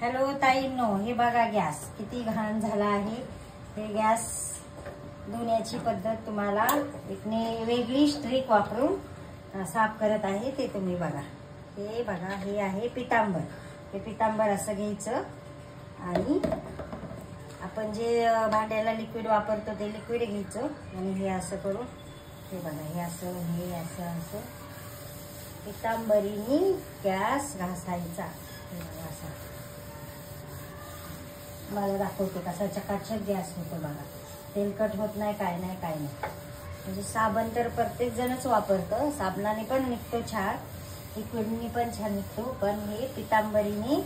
Hello ताईंनो, हे बघा gas किती घाण झाला आहे। हे गॅस धुण्याची पद्धत तुम्हाला एक वेगळी स्ट्रिक वापरून साफ करत आहे, ते तुम्ही बघा। हे बघा, हे आहे पितांबर। हे पितांबर असं घ्यायचं आणि आपण जे भांड्याला लिक्विड वापरतो ते लिक्विड घ्यायचं आणि हे असं करून हे बघा, हे असं असं पितांबरीने गॅस घासायचा। हे बघा असं मला दाखवते कसा चकाचक गॅस होतो बघा। तेलकट होत नाही, काय नाही काय नाही। म्हणजे साबण तर प्रत्येक जणच वापरतं, साबणाने पण निघतो छान, लिक्विडनी पण छान निघतो, पण हे पितांबरीने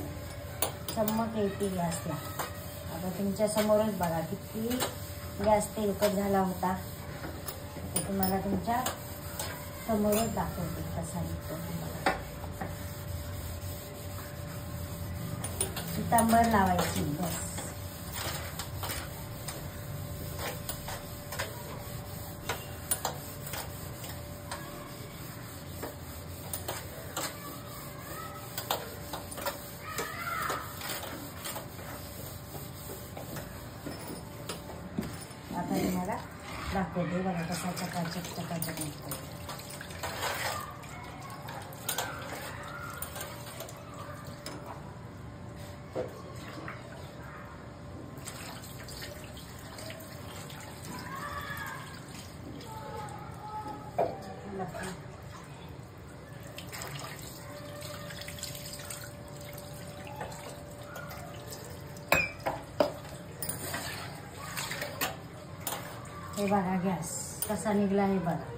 चमक येते गॅसला। आता तुमच्या समोरच बघा किती गॅस तेलकट झाला होता, ते तुम्हाला तुमच्या समोरच दाखवते कसा निघतो बघा। पितांबर लावायची बस। आता तुम्हाला दाखवते बघा कसा चकाचक निघतो। हे बघा गॅस कसा निघला हे बघा।